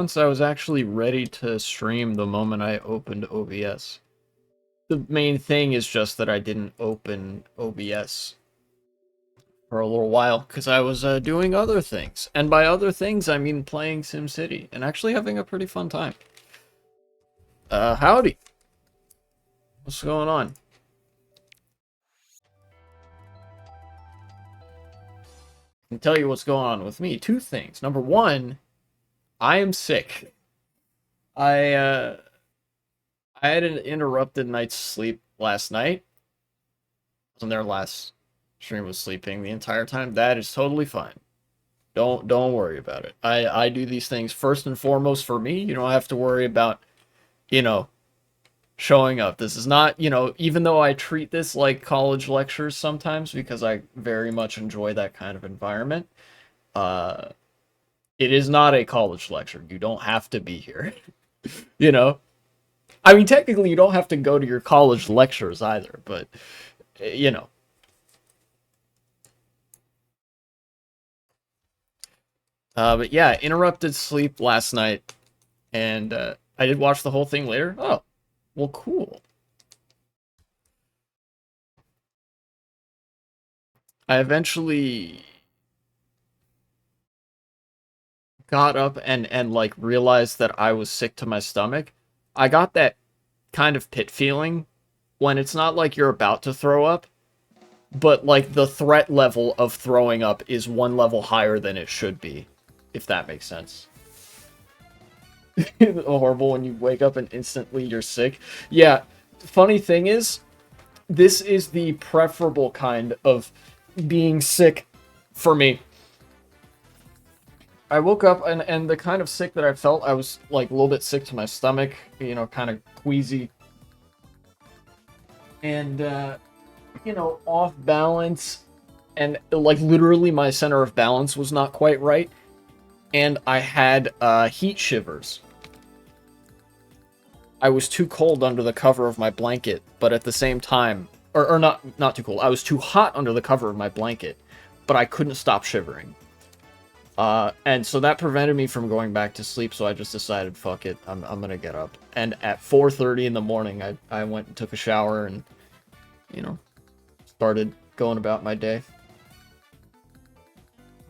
Once I was actually ready to stream the moment I opened OBS. The main thing is just that I didn't open OBS for a little while because I was doing other things. And by other things, I mean playing SimCity and actually having a pretty fun time. Howdy. What's going on? I can tell you what's going on with me. Two things. Number one, I am sick. I, uh, I had an interrupted night's sleep last night. I wasn't there last stream, was sleeping the entire time. That is totally fine. Don't worry about it. I do these things first and foremost for me. You don't have to worry about, you know, showing up. This is not, even though I treat this like college lectures sometimes because I very much enjoy that kind of environment. Uh it is not a college lecture. You don't have to be here. you know. I mean, technically you don't have to go to your college lectures either, but you know. But yeah, interrupted sleep last night, and I did watch the whole thing later. Oh, well, cool. I eventually got up and like realized that I was sick to my stomach. I got that kind of pit feeling when it's not like you're about to throw up, but like the threat level of throwing up is one level higher than it should be, if that makes sense. Horrible when you wake up and instantly you're sick. Yeah, funny thing is, this is the preferable kind of being sick for me. I woke up and the kind of sick that I felt, I was like a little bit sick to my stomach, kind of queasy. And, off balance. And like literally my center of balance was not quite right. And I had heat shivers. I was too cold under the cover of my blanket, but at the same time, or not too cold. I was too hot under the cover of my blanket, but I couldn't stop shivering. And so that prevented me from going back to sleep, so I just decided, fuck it, I'm gonna get up. And at 4:30 in the morning, I went and took a shower and, started going about my day.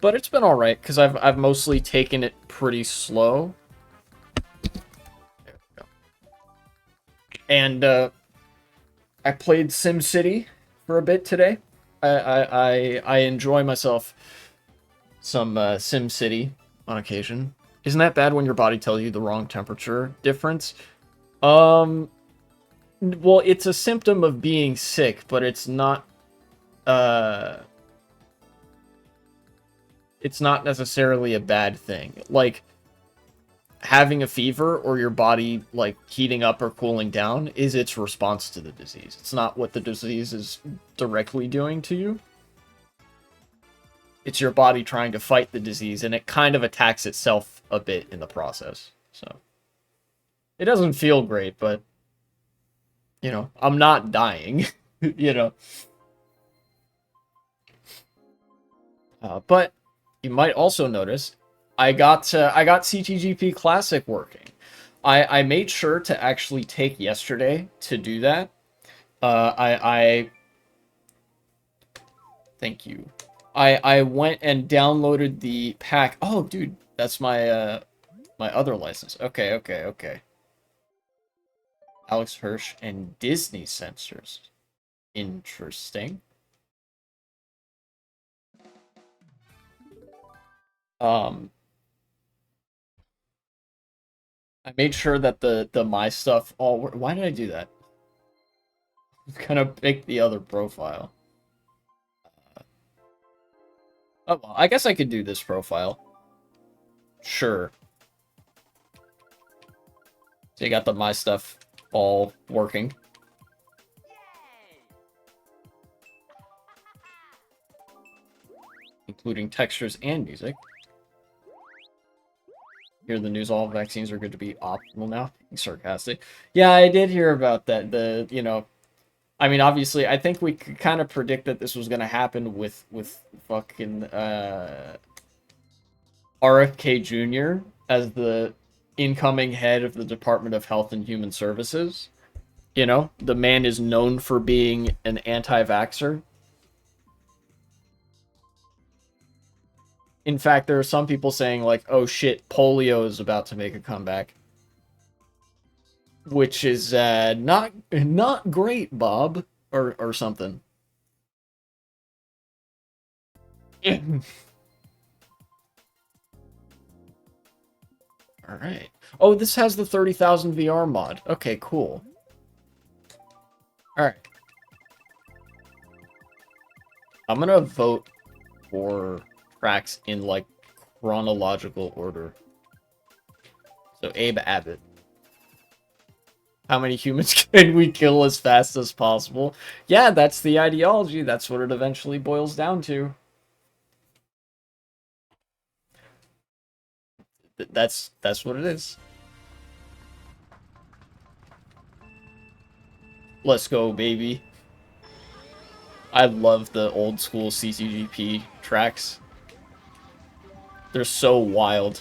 But it's been alright, because I've mostly taken it pretty slow. There we go. And, I played SimCity for a bit today. I enjoy myself some SimCity on occasion. Isn't that bad when your body tells you the wrong temperature difference? Well, it's a symptom of being sick, but it's not necessarily a bad thing. Like having a fever or your body like heating up or cooling down is its response to the disease. It's not what the disease is directly doing to you. It's your body trying to fight the disease, and it kind of attacks itself a bit in the process. So it doesn't feel great, but I'm not dying. you know. But you might also notice I got CTGP Classic working. I made sure to actually take yesterday to do that. I thank you. I went and downloaded the pack. Oh, dude, that's my my other license. Okay. Alex Hirsch and Disney sensors. Interesting. Um, I made sure that the my stuff all. Why did I do that? I'm gonna pick the other profile. Oh well, I guess I could do this profile. Sure. So you got the my stuff all working. Including textures and music. Hear the news, all vaccines are good to be optional now. Sarcastic. Yeah, I did hear about that. I mean, obviously, I think we could kind of predict that this was going to happen with fucking RFK Jr. as the incoming head of the Department of Health and Human Services. You know, the man is known for being an anti-vaxxer. In fact, there are some people saying, like, oh shit, polio is about to make a comeback. Which is not great, Bob, or something. Alright. Oh, this has the 30,000 VR mod. Okay, cool. Alright. I'm gonna vote for tracks in, like, chronological order. So, Abe Abbott. How many humans can we kill as fast as possible? Yeah, that's the ideology. That's what it eventually boils down to. That's what it is. Let's go, baby. I love the old school CCGP tracks. They're so wild.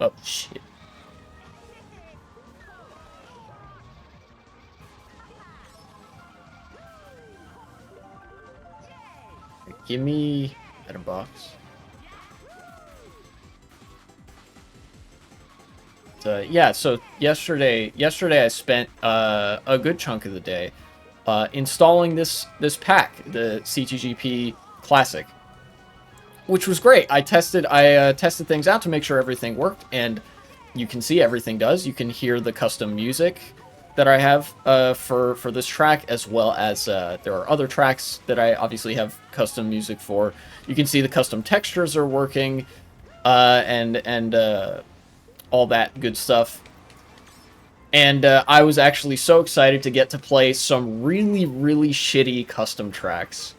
Oh, shit. Give me item box. Yeah, so yesterday I spent a good chunk of the day installing this pack, the CTGP Classic, which was great. I tested things out to make sure everything worked, and you can see everything does. You can hear the custom music that I have for this track, as well as there are other tracks that I obviously have custom music for. You can see the custom textures are working, and all that good stuff. And I was actually so excited to get to play some really, really shitty custom tracks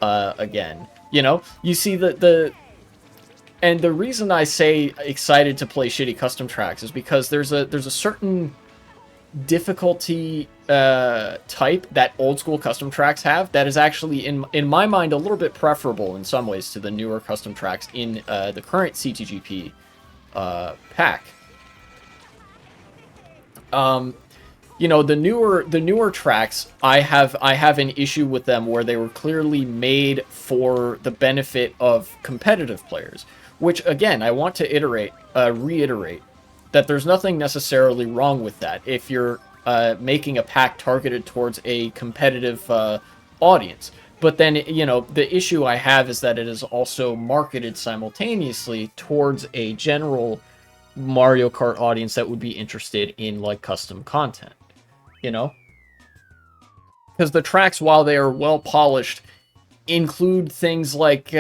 again. You know, you see and the reason I say excited to play shitty custom tracks is because there's a certain difficulty type that old school custom tracks have that is actually in my mind a little bit preferable in some ways to the newer custom tracks in the current CTGP pack. You know, the newer tracks, I have an issue with them where they were clearly made for the benefit of competitive players, which again, I want to reiterate that there's nothing necessarily wrong with that if you're making a pack targeted towards a competitive audience. But then, you know, the issue I have is that it is also marketed simultaneously towards a general Mario Kart audience that would be interested in, like, custom content, you know? Because the tracks, while they are well polished, include things like, you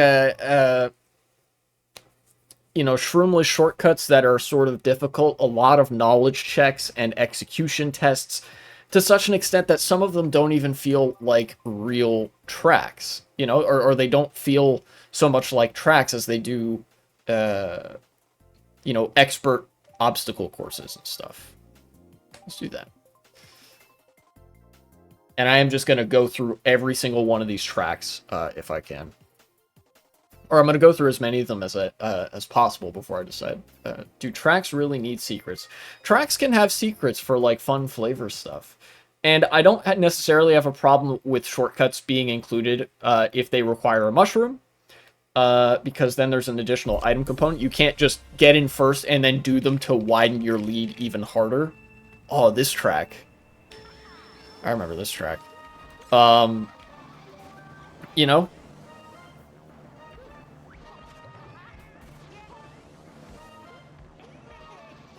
know, shroomless shortcuts that are sort of difficult, a lot of knowledge checks and execution tests, to such an extent that some of them don't even feel like real tracks, you know, or they don't feel so much like tracks as they do, you know, expert obstacle courses and stuff. Let's do that. And I am just going to go through every single one of these tracks, if I can. Or I'm going to go through as many of them as possible before I decide. Do tracks really need secrets? Tracks can have secrets for, like, fun flavor stuff. And I don't necessarily have a problem with shortcuts being included if they require a mushroom. Because then there's an additional item component. You can't just get in first and then do them to widen your lead even harder. Oh, this track. I remember this track. You know?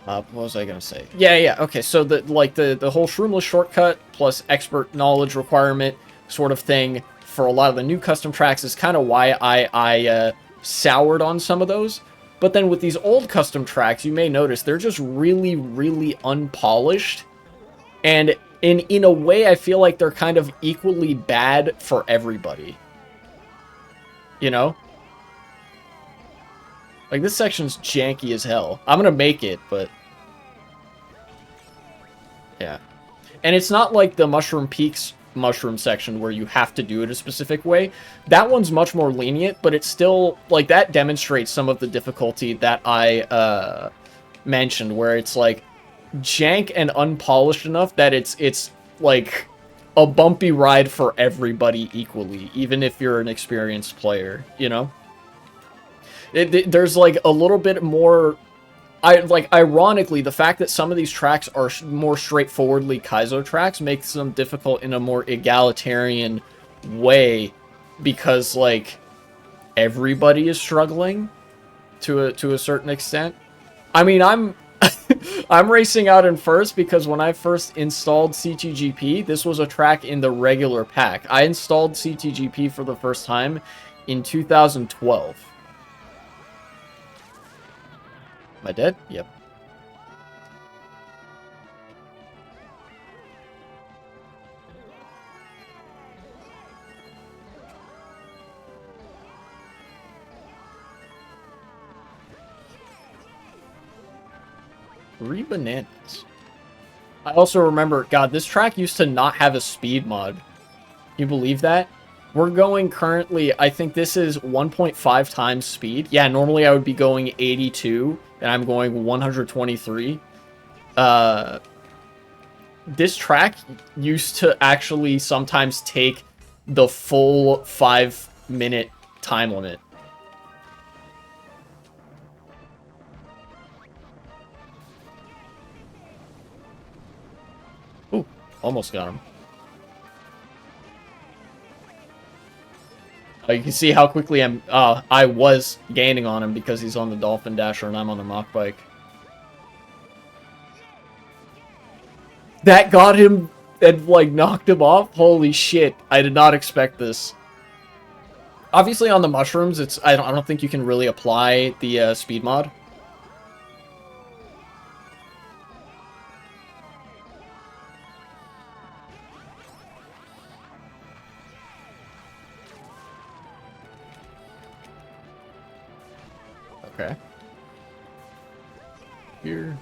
What was I gonna say? Yeah, okay, so the whole shroomless shortcut plus expert knowledge requirement sort of thing for a lot of the new custom tracks is kind of why I soured on some of those. But then with these old custom tracks, you may notice they're just really, really unpolished. And in a way, I feel like they're kind of equally bad for everybody. You know? Like, this section's janky as hell. I'm gonna make it, but... yeah. And it's not like the Mushroom Peaks mushroom section where you have to do it a specific way. That one's much more lenient, but it's still, like, that demonstrates some of the difficulty that I mentioned, where it's, like, jank and unpolished enough that it's like, a bumpy ride for everybody equally, even if you're an experienced player, you know? There's, like, a little bit more... ironically, the fact that some of these tracks are more straightforwardly Kaizo tracks makes them difficult in a more egalitarian way, because, like, everybody is struggling to a certain extent. I mean, I'm I'm racing out in first because when I first installed CTGP, this was a track in the regular pack. I installed CTGP for the first time in 2012. Am I dead? Yep. Three bananas. I also remember, God, this track used to not have a speed mod. You believe that? We're going currently, I think this is 1.5 times speed. Yeah, normally I would be going 82, and I'm going 123. This track used to actually sometimes take the full 5-minute time limit. Ooh, almost got him. You can see how quickly I was gaining on him because he's on the Dolphin Dasher and I'm on the Mach Bike. That got him and, like, knocked him off? Holy shit, I did not expect this. Obviously on the mushrooms, I don't think you can really apply the speed mod. Okay. Here.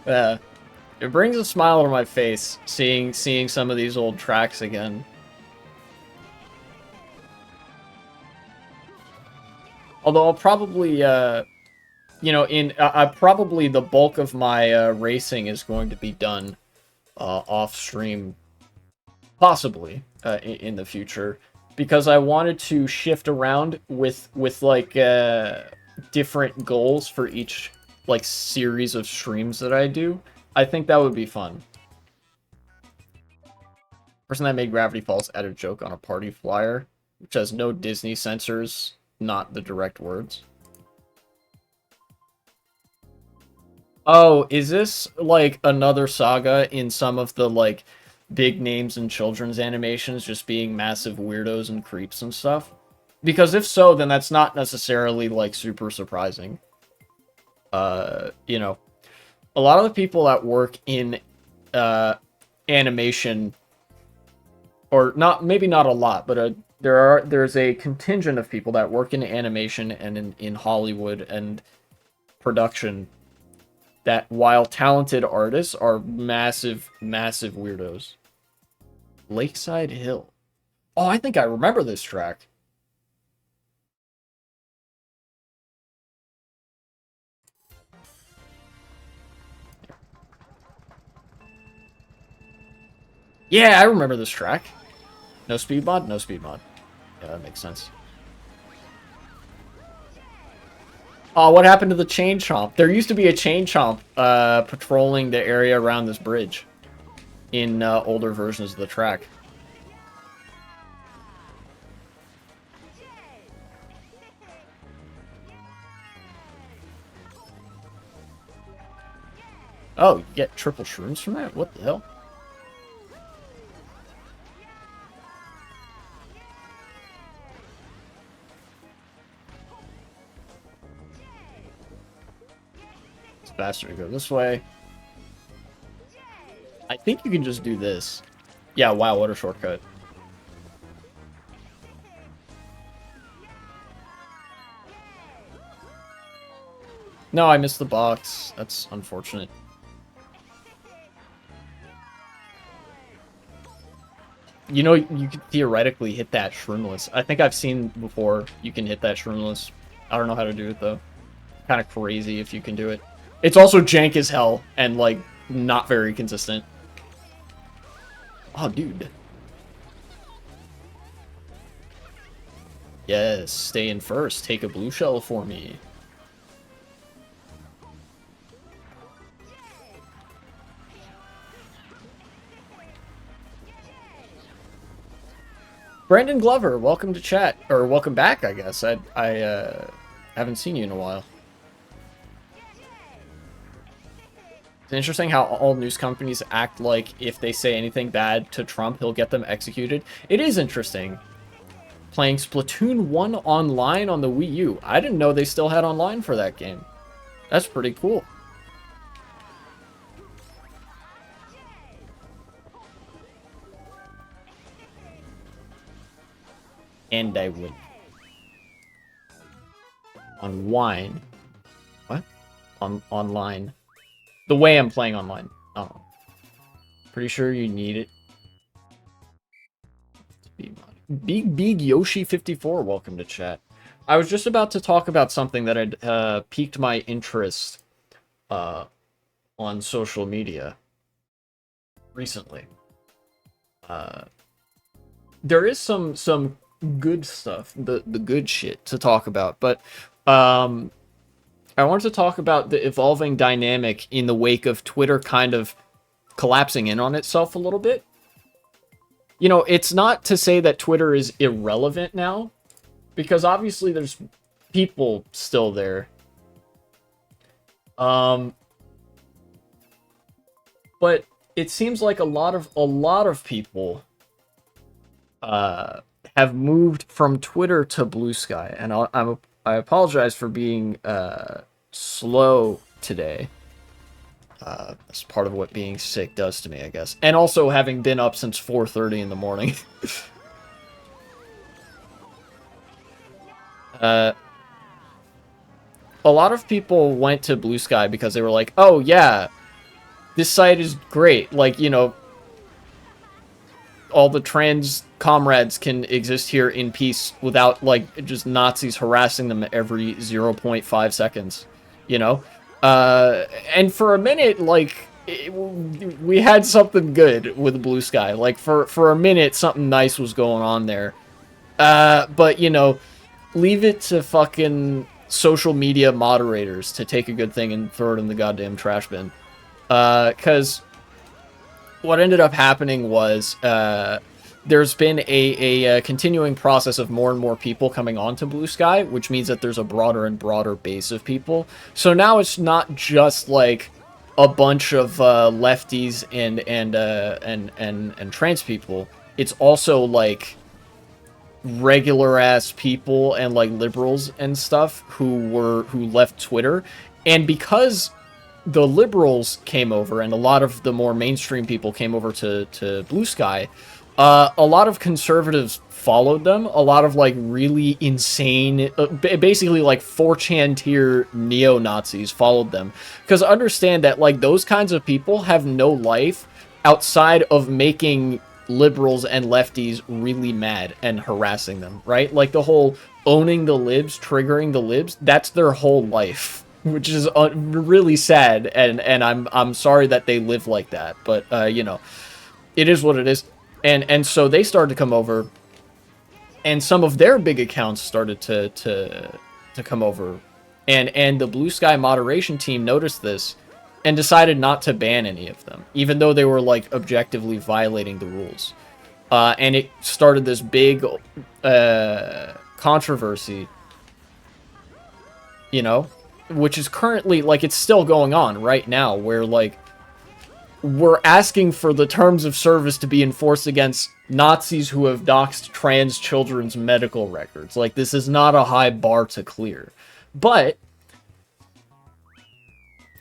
It brings a smile to my face seeing some of these old tracks again. Although I'll probably, you know, probably the bulk of my racing is going to be done off stream, possibly in the future, because I wanted to shift around with like different goals for each, like, series of streams that I do. I think that would be fun. Person that made Gravity Falls added a joke on a party flyer, which has no Disney censors, not the direct words. Oh, is this, like, another saga in some of the, like, big names in children's animations just being massive weirdos and creeps and stuff? Because if so, then that's not necessarily, like, super surprising. You know, a lot of the people that work in animation, or not, maybe not a lot, but there's a contingent of people that work in animation and in Hollywood and production that, while talented artists, are massive, massive weirdos. Lakeside Hill. Oh, I think I remember this track. Yeah, I remember this track. No speed mod? No speed mod. Yeah, that makes sense. Oh, what happened to the Chain Chomp? There used to be a Chain Chomp patrolling the area around this bridge in older versions of the track. Oh, you get triple shrooms from that? What the hell? It's faster to go this way. I think you can just do this. Yeah, wow, what a shortcut. No, I missed the box. That's unfortunate. You know, you could theoretically hit that shroomless. I think I've seen before you can hit that shroomless. I don't know how to do it, though. Kind of crazy if you can do it. It's also jank as hell and, like, not very consistent. Oh, dude. Yes, stay in first. Take a blue shell for me. Brandon Glover, welcome to chat. Or welcome back, I guess. I haven't seen you in a while. It's interesting how all news companies act like if they say anything bad to Trump, he'll get them executed. It is interesting. Playing Splatoon 1 online on the Wii U. I didn't know they still had online for that game. That's pretty cool. And I would. On wine. What? Online. The way I'm playing online. Oh. Pretty sure you need it. Big Yoshi 54, welcome to chat. I was just about to talk about something that had piqued my interest on social media recently. There is some good stuff, the good shit to talk about, but I wanted to talk about the evolving dynamic in the wake of Twitter kind of collapsing in on itself a little bit. You know, it's not to say that Twitter is irrelevant now, because obviously there's people still there. But it seems like a lot of people have moved from Twitter to Blue Sky, and I apologize for being slow today. That's part of what being sick does to me, I guess. And also having been up since 4:30 in the morning. A lot of people went to Blue Sky because they were like, oh yeah, this site is great. Like, you know, all the trans comrades can exist here in peace without, like, just Nazis harassing them every 0.5 seconds, you know? And for a minute, like, we had something good with Blue Sky. Like, for a minute, something nice was going on there. But, you know, leave it to fucking social media moderators to take a good thing and throw it in the goddamn trash bin. Because what ended up happening was, there's been a continuing process of more and more people coming onto Blue Sky, which means that there's a broader and broader base of people. So now it's not just like a bunch of lefties and trans people. It's also like regular ass people and like liberals and stuff who left Twitter. And because the liberals came over and a lot of the more mainstream people came over to Blue Sky, a lot of conservatives followed them. A lot of, like, really insane, basically, like, 4chan tier neo-Nazis followed them. Because understand that, like, those kinds of people have no life outside of making liberals and lefties really mad and harassing them, right? Like, the whole owning the libs, triggering the libs, that's their whole life. Which is really sad, and I'm sorry that they live like that. But, you know, it is what it is. And so they started to come over, and some of their big accounts started to come over, and the Blue Sky moderation team noticed this and decided not to ban any of them, even though they were, like, objectively violating the rules. And it started this big controversy, you know, which is currently, like, it's still going on right now, where, like, we're asking for the terms of service to be enforced against Nazis who have doxed trans children's medical records. Like, this is not a high bar to clear. But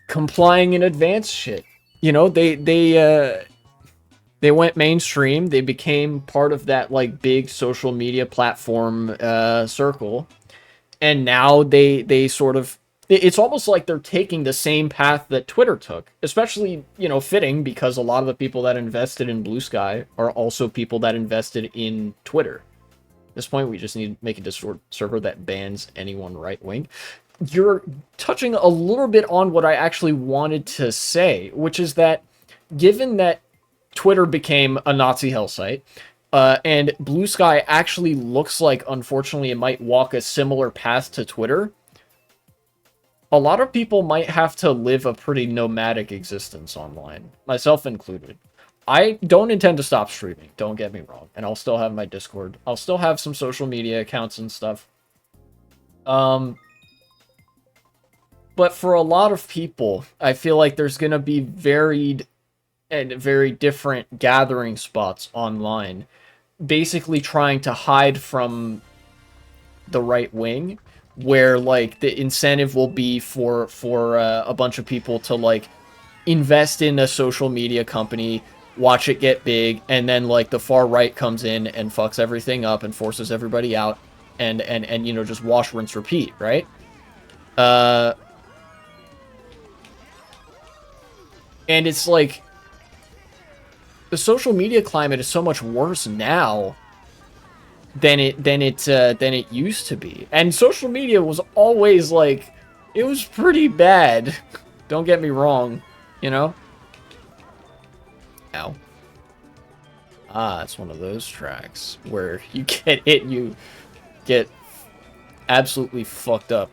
complying in advance shit. You know, they went mainstream. They became part of that, like, big social media platform circle. And now they sort of it's almost like they're taking the same path that Twitter took, especially, fitting because a lot of the people that invested in Blue Sky are also people that invested in Twitter. At this point, we just need to make a Discord server that bans anyone right wing. You're touching a little bit on what I actually wanted to say, which is that given that Twitter became a Nazi hell site, and Blue Sky actually looks like, unfortunately, it might walk a similar path to Twitter, a lot of people might have to live a pretty nomadic existence online, myself included. I don't intend to stop streaming, don't get me wrong, and I'll still have my Discord. I'll still have some social media accounts and stuff. But for a lot of people, I feel like there's going to be varied and very different gathering spots online, basically trying to hide from the right wing, where like the incentive will be for a bunch of people to like invest in a social media company, watch it get big, and then like the far right comes in and fucks everything up and forces everybody out, and just wash, rinse, repeat, right? And it's like the social media climate is so much worse now than it used to be. And social media was always like, it was pretty bad. Don't get me wrong, Ow. Ah, it's one of those tracks where you get hit and you get absolutely fucked up.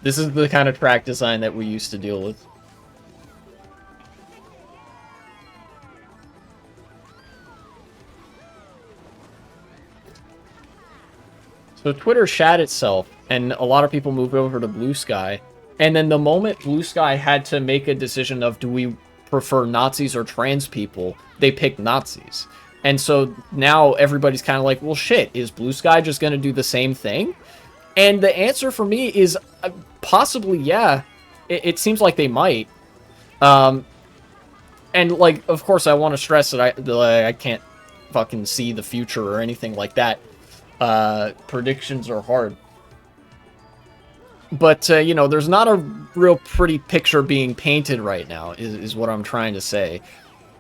This is the kind of track design that we used to deal with. So Twitter shat itself, and a lot of people moved over to Blue Sky. And then the moment Blue Sky had to make a decision of do we prefer Nazis or trans people, they picked Nazis. And so now everybody's kind of like, well, shit, is Blue Sky just going to do the same thing? And the answer for me is possibly, yeah. It seems like they might. And, like, of course, I want to stress that I can't fucking see the future or anything like that. Predictions are hard. But, there's not a real pretty picture being painted right now, is what I'm trying to say.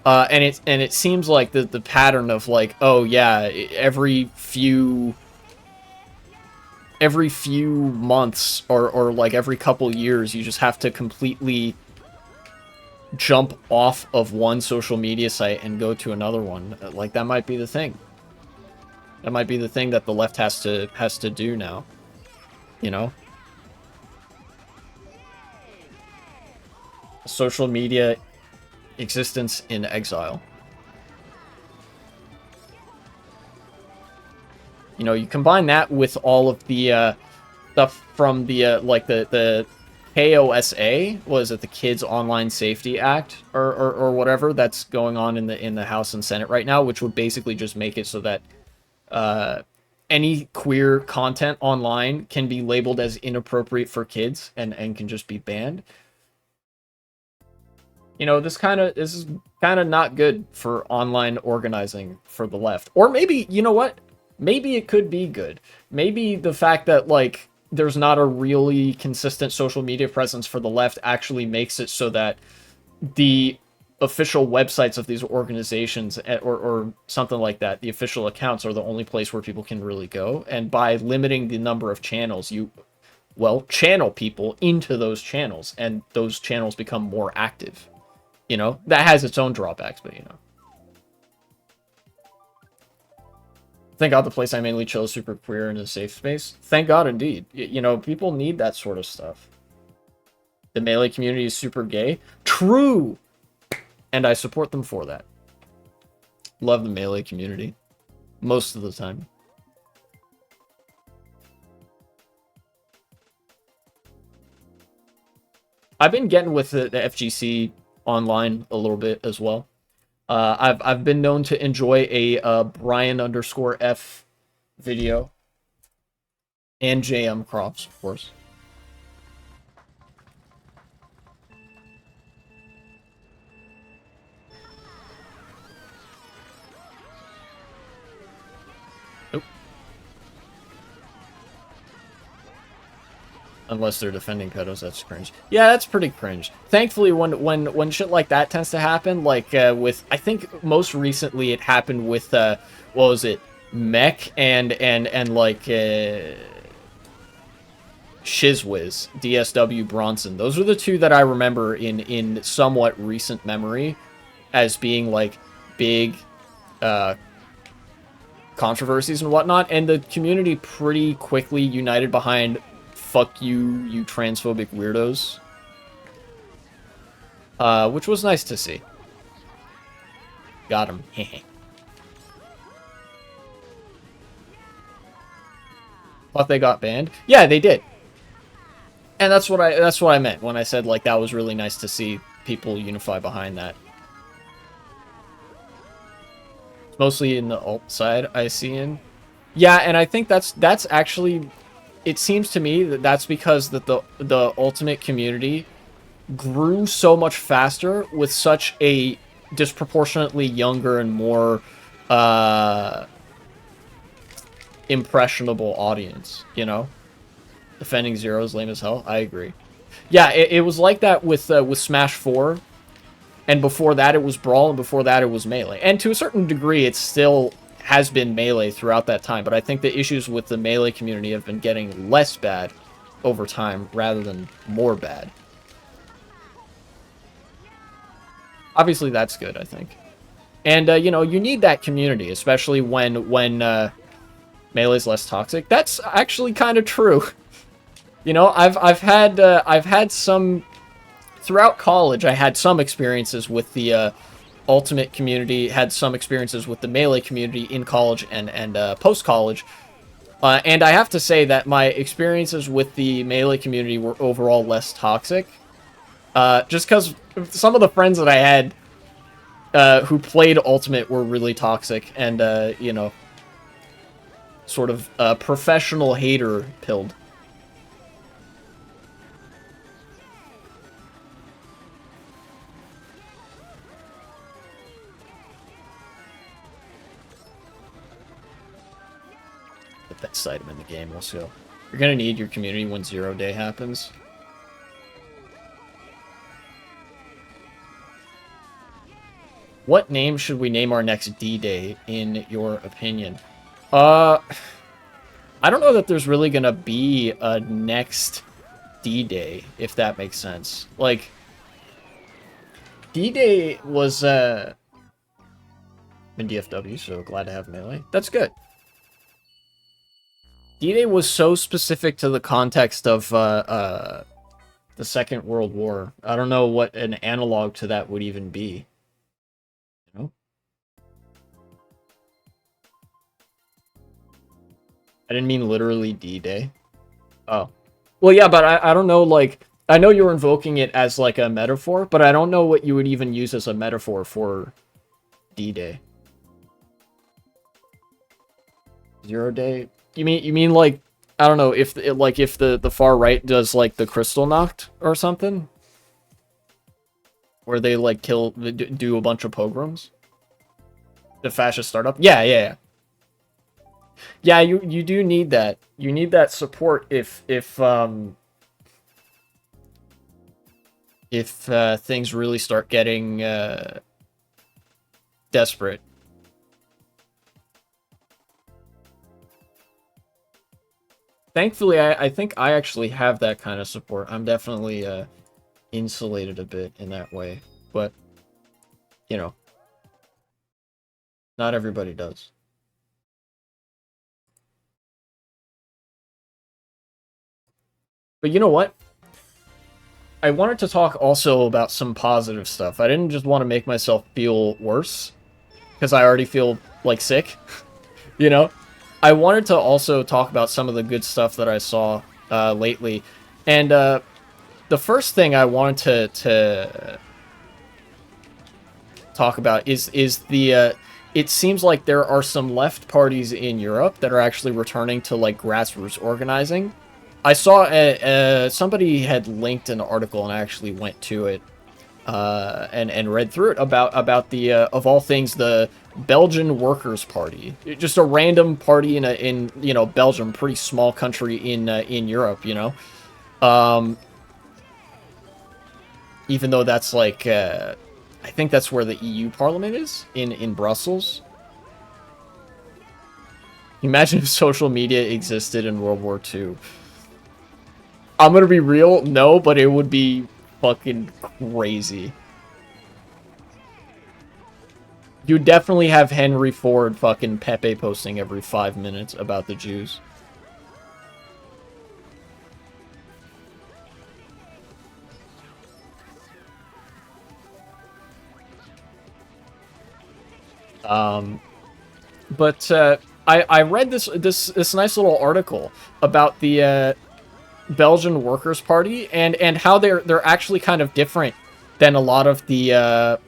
And it seems like the pattern of, like, oh, yeah, every few months or like every couple years, you just have to completely jump off of one social media site and go to another one. Like, that might be the thing. That might be the thing that the left has to do now. Social media existence in exile. You combine that with all of the stuff from the like the KOSA, was it the Kids Online Safety Act or whatever that's going on in the House and Senate right now, which would basically just make it so that any queer content online can be labeled as inappropriate for kids and can just be banned. This is kind of not good for online organizing for the left. Or maybe, you know what? Maybe it could be good. Maybe the fact that, like, there's not a really consistent social media presence for the left actually makes it so that the official websites of these organizations or something like that, the official accounts, are the only place where people can really go. And by limiting the number of channels, you, channel people into those channels, and those channels become more active. That has its own drawbacks, but Thank God the place I mainly chill is super queer and a safe space. Thank God indeed. People need that sort of stuff. The Melee community is super gay. True! And I support them for that. Love the Melee community. Most of the time. I've been getting with the FGC online a little bit as well. I've been known to enjoy a Brian_F video. And JM Crops, of course. Nope. Unless they're defending pedos, that's cringe. Yeah, that's pretty cringe. Thankfully, when shit like that tends to happen, like with, I think most recently it happened with what was it, Mech and like Shizwiz, DSW Bronson. Those are the two that I remember in somewhat recent memory as being like big controversies and whatnot, and the community pretty quickly united behind "fuck you, you transphobic weirdos," which was nice to see. Got him. Thought they got banned. Yeah, they did. And that's what I meant when I said like that was really nice to see people unify behind that. It's mostly in the alt side I see in. Yeah, and I think that's actually, it seems to me that that's because that the ultimate community grew so much faster with such a disproportionately younger and more impressionable audience, you know? Defending Zero is lame as hell. I agree. Yeah, it was like that with Smash 4, and before that it was Brawl, and before that it was Melee. And to a certain degree, it still has been Melee throughout that time, but I think the issues with the Melee community have been getting less bad over time rather than more bad. Obviously, that's good, I think. And, you know, you need that community, especially when Melee's less toxic. That's actually kind of true. You know, I've had some throughout college. I had some experiences with the Ultimate community. Had some experiences with the Melee community in college and post college. And I have to say that my experiences with the Melee community were overall less toxic. Just because some of the friends that I had who played Ultimate were really toxic and you know, sort of professional hater pilled. The best item in the game, let's go. You're gonna need your community when 0 day happens. What name should we name our next D-Day, in your opinion? I don't know that there's really gonna be a next D-Day, if that makes sense. Like, D-Day was, in DFW, so glad to have Melee. That's good. D-Day was so specific to the context of, the Second World War. I don't know what an analog to that would even be. You know? I didn't mean literally D-Day. Oh. Well, yeah, but I don't know, like, I know you're invoking it as, like, a metaphor, but I don't know what you would even use as a metaphor for D-Day. 0 day? You mean, like, I don't know, if, like, if the far right does, like, the Kristallnacht or something? Where they, like, do a bunch of pogroms? The fascist startup? Yeah, yeah, yeah. Yeah, you do need that. You need that support if things really start getting desperate. Thankfully, I think I actually have that kind of support. I'm definitely insulated a bit in that way, but you know, not everybody does. But you know what? I wanted to talk also about some positive stuff. I didn't just want to make myself feel worse, because I already feel, like, sick, you know? I wanted to also talk about some of the good stuff that I saw lately. And the first thing I wanted to talk about is the... it seems like there are some left parties in Europe that are actually returning to, like, grassroots organizing. I saw somebody had linked an article, and I actually went to it and read through it about the of all things, the Belgian Workers' Party, just a random party in you know, Belgium, pretty small country in Europe, you know. Um, even though that's like, I think that's where the EU Parliament is, in Brussels. Imagine if social media existed in World War II. I'm gonna be real, no, but it would be fucking crazy. You definitely have Henry Ford fucking Pepe posting every 5 minutes about the Jews. Um, but I read this nice little article about the Belgian Workers' Party and how they're actually kind of different than a lot of the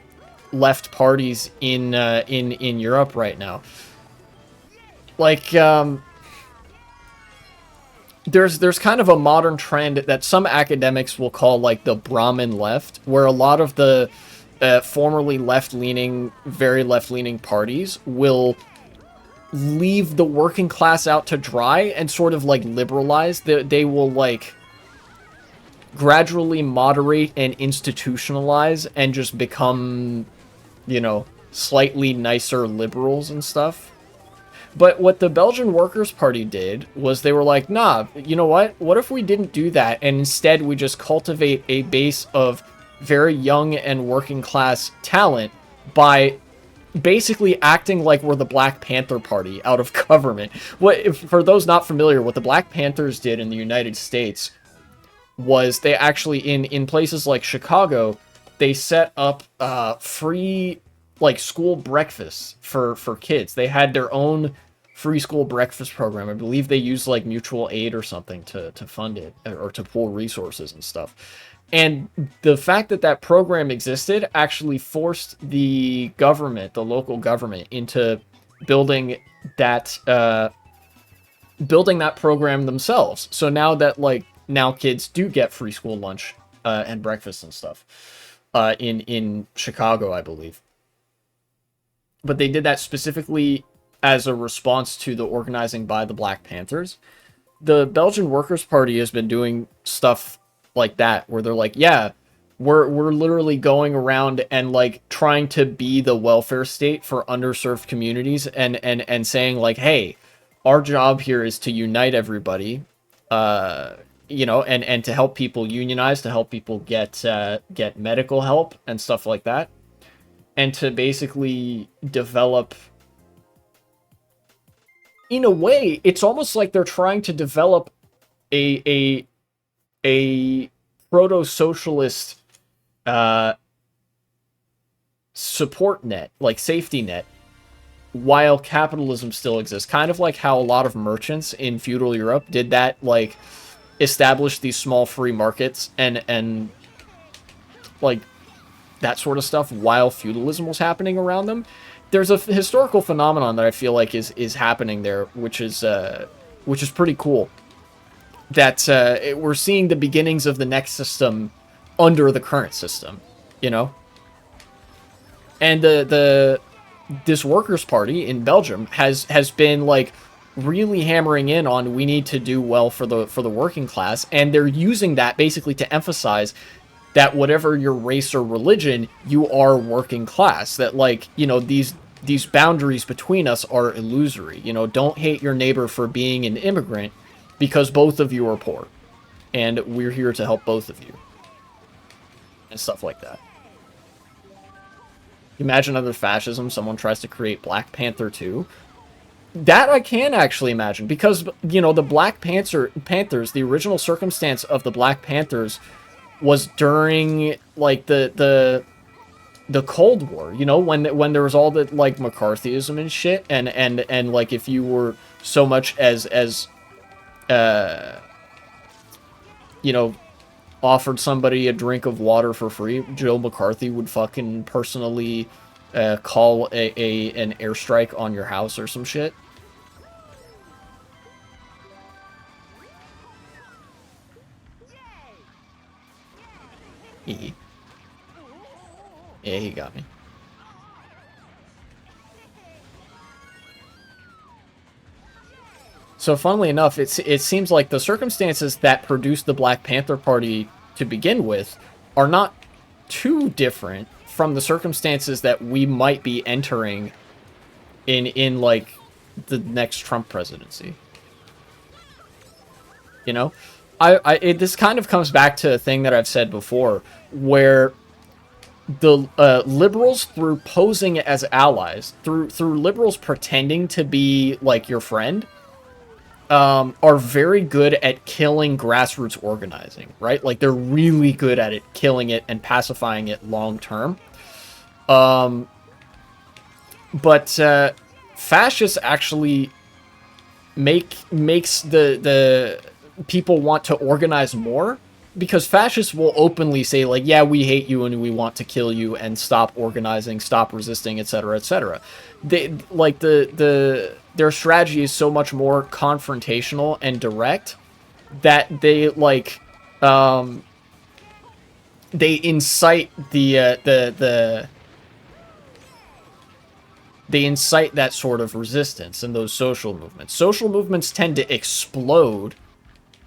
left parties in Europe right now. Like there's kind of a modern trend that some academics will call like the Brahmin left, where a lot of the formerly left-leaning, very left-leaning parties will leave the working class out to dry and sort of like liberalize. They will like gradually moderate and institutionalize and just become, you know, slightly nicer liberals and stuff. But what the Belgian Workers' Party did was they were like, nah, you know what? What if we didn't do that and instead we just cultivate a base of very young and working class talent by basically acting like we're the Black Panther Party out of government. For those not familiar, what the Black Panthers did in the United States was they actually, in places like Chicago, they set up free like school breakfasts for kids. They had their own free school breakfast program. I believe they used like mutual aid or something to fund it or to pool resources and stuff. And the fact that that program existed actually forced the government, the local government, into building that program themselves. So now that like now kids do get free school lunch and breakfast and stuff in Chicago, I believe. But they did that specifically as a response to the organizing by the Black Panthers. The Belgian Workers' Party has been doing stuff like that, where they're like, yeah, we're literally going around and like trying to be the welfare state for underserved communities and saying like, hey, our job here is to unite everybody, you know, and to help people unionize, to help people get medical help and stuff like that, and to basically develop. In a way, it's almost like they're trying to develop a proto-socialist support net, like safety net, while capitalism still exists. Kind of like how a lot of merchants in feudal Europe did that, like establish these small free markets and like that sort of stuff while feudalism was happening around them. There's a historical phenomenon that I feel like is happening there, which is pretty cool. That we're seeing the beginnings of the next system under the current system, you know. And this Workers' Party in Belgium has been like really hammering in on we need to do well for the working class, and they're using that basically to emphasize that whatever your race or religion, you are working class. That like, you know, these boundaries between us are illusory. You know, don't hate your neighbor for being an immigrant because both of you are poor, and we're here to help both of you and stuff like that. Imagine under fascism, someone tries to create Black Panther 2. That I can actually imagine, because, you know, the Black Panthers, the original circumstance of the Black Panthers was during, like, the Cold War, you know, when there was all the, like, McCarthyism and shit, and like, if you were so much as you know, offered somebody a drink of water for free, Joe McCarthy would fucking personally call an airstrike on your house or some shit. Yeah, he got me. So funnily enough, it seems like the circumstances that produced the Black Panther Party to begin with are not too different from the circumstances that we might be entering in like the next Trump presidency. You know, this kind of comes back to a thing that I've said before, where the liberals, through posing as allies, through liberals pretending to be like your friend, are very good at killing grassroots organizing, right? Like, they're really good at it, killing it and pacifying it long term. But fascists actually makes the people want to organize more, because fascists will openly say, like, yeah, we hate you and we want to kill you and stop organizing, stop resisting, etc., etc. They like their strategy is so much more confrontational and direct that they like they incite they incite that sort of resistance in those social movements. Social movements tend to explode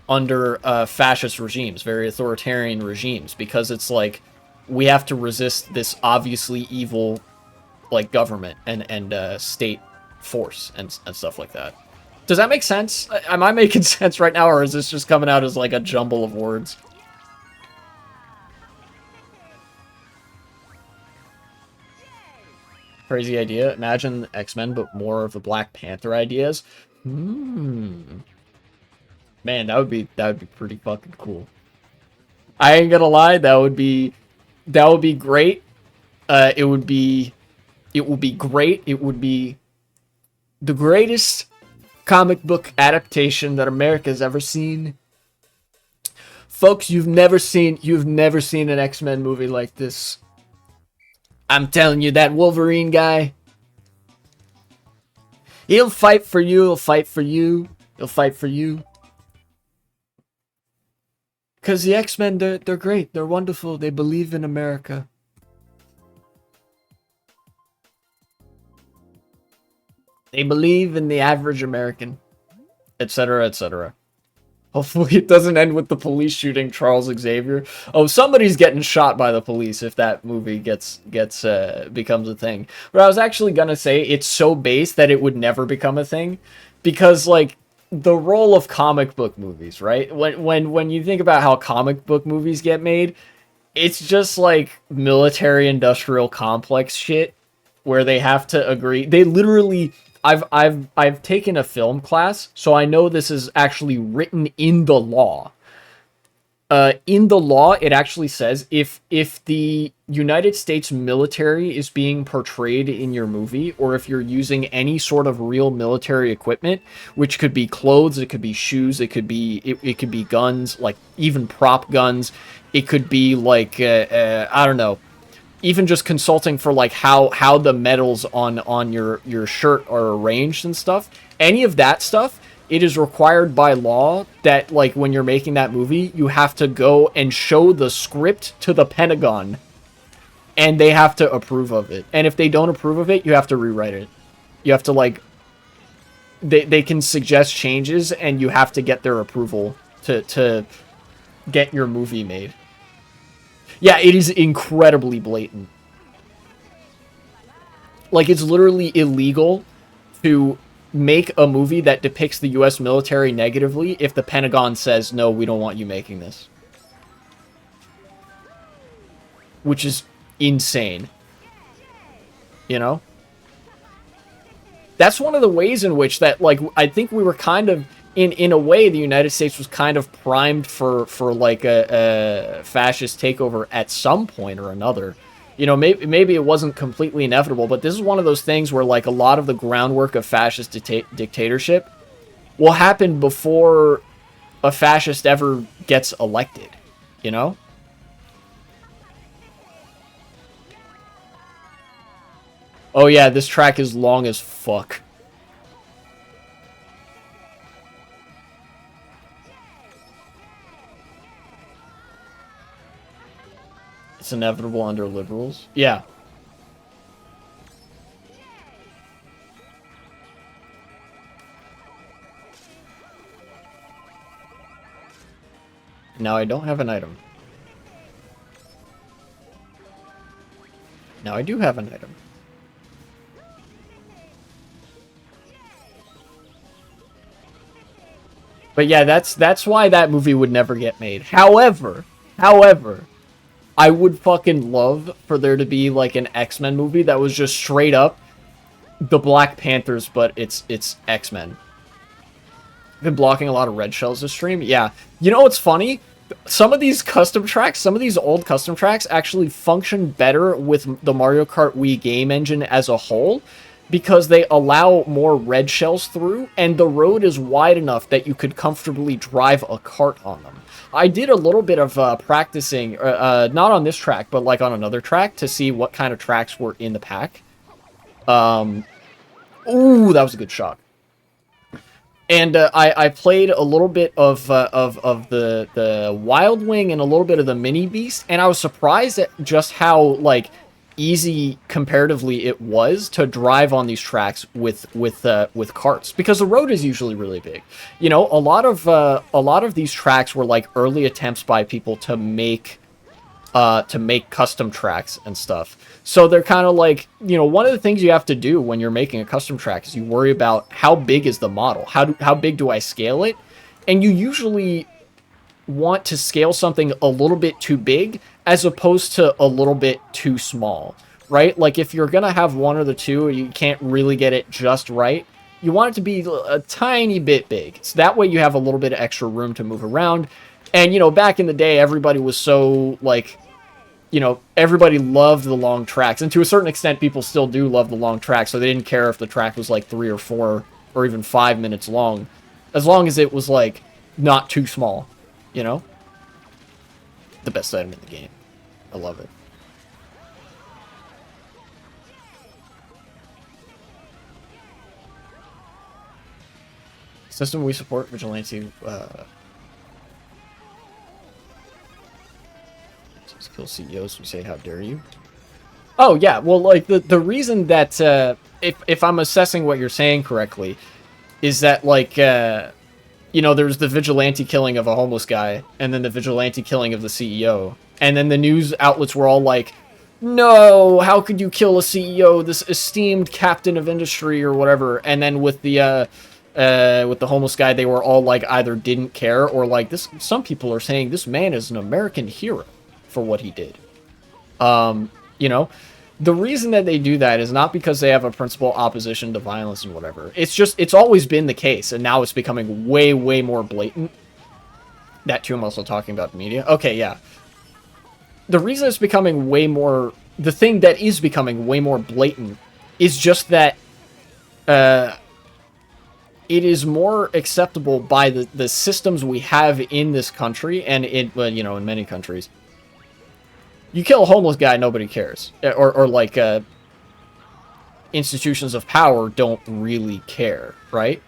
under fascist regimes, very authoritarian regimes, because it's like, we have to resist this obviously evil, like, government and state force and stuff like that. Does that make sense? Am I making sense right now, or is this just coming out as like a jumble of words? Crazy idea. Imagine X-Men, but more of the Black Panther ideas. Man, that would be pretty fucking cool. I ain't gonna lie, that would be great. It would be great. It would be the greatest comic book adaptation that America's ever seen. Folks, you've never seen an X-Men movie like this. I'm telling you, that Wolverine guy, he'll fight for you, he'll fight for you, he'll fight for you. Because the X-Men, they're great, they're wonderful, they believe in America. They believe in the average American, etc., etc. Hopefully it doesn't end with the police shooting Charles Xavier. Oh, somebody's getting shot by the police if that movie becomes a thing. But I was actually gonna say, it's so base that it would never become a thing, because like, the role of comic book movies, right? When you think about how comic book movies get made, it's just like military industrial complex shit where they have to agree. They literally, I've taken a film class, so I know this is actually written in the law. In the law, it actually says, if the United States military is being portrayed in your movie, or if you're using any sort of real military equipment, which could be clothes, it could be shoes, it could be guns, like even prop guns, it could be like I don't know, even just consulting for like how the metals on your shirt are arranged and stuff. Any of that stuff, it is required by law that, like, when you're making that movie, you have to go and show the script to the Pentagon, and they have to approve of it. And if they don't approve of it, you have to rewrite it. You have to, like, they can suggest changes, and you have to get their approval to get your movie made. Yeah, it is incredibly blatant. Like, it's literally illegal to make a movie that depicts the US military negatively if the Pentagon says, no, we don't want you making this. Which is insane. You know? That's one of the ways in which that, like, I think we were kind of, in a way, the United States was kind of primed for like a fascist takeover at some point or another. You know, maybe it wasn't completely inevitable, but this is one of those things where, like, a lot of the groundwork of fascist dictatorship will happen before a fascist ever gets elected, you know? Oh yeah, this track is long as fuck. It's inevitable under liberals. Yeah. Now I don't have an item. Now I do have an item. But yeah, that's why that movie would never get made. However, I would fucking love for there to be like an X-Men movie that was just straight up the Black Panthers, but it's X-Men. Been blocking a lot of red shells this stream. Yeah. You know what's funny? Some of these custom tracks, some of these old custom tracks actually function better with the Mario Kart Wii game engine as a whole because they allow more red shells through and the road is wide enough that you could comfortably drive a kart on them. I did a little bit of practicing, not on this track, but like on another track to see what kind of tracks were in the pack. Ooh, that was a good shot. And I played a little bit of the Wild Wing and a little bit of the Mini Beast, and I was surprised at just how like easy comparatively it was to drive on these tracks with carts because the road is usually really big. You know, a lot of these tracks were like early attempts by people to make custom tracks and stuff. So they're kind of like, you know, one of the things you have to do when you're making a custom track is you worry about how big is the model? How big do I scale it? And you usually want to scale something a little bit too big as opposed to a little bit too small, right? Like if you're going to have one or the two, you can't really get it just right. You want it to be a tiny bit big. So that way you have a little bit of extra room to move around. And, you know, back in the day, everybody was so like, you know, everybody loved the long tracks. And to a certain extent, people still do love the long tracks. So they didn't care if the track was like 3 or 4 or even 5 minutes long. As long as it was like not too small, you know? The best item in the game. I love it. System we support, Vigilante, kill CEOs, we say, how dare you? Oh, yeah, well, like, the reason that, if I'm assessing what you're saying correctly, is that, like, you know, there's the vigilante killing of a homeless guy, and then the vigilante killing of the CEO, and then the news outlets were all like, no, how could you kill a CEO, this esteemed captain of industry, or whatever, and then with the homeless guy, they were all, like, either didn't care, or, like, this. Some people are saying this man is an American hero for what he did. You know, the reason that they do that is not because they have a principal opposition to violence and whatever. It's just, it's always been the case, and now it's becoming way, way more blatant. That too, I'm also talking about the media. Okay, yeah. The reason it's becoming way more, the thing that is becoming way more blatant is just that, it is more acceptable by the systems we have in this country, and in, you know, in many countries. You kill a homeless guy, nobody cares. Or like, institutions of power don't really care, right?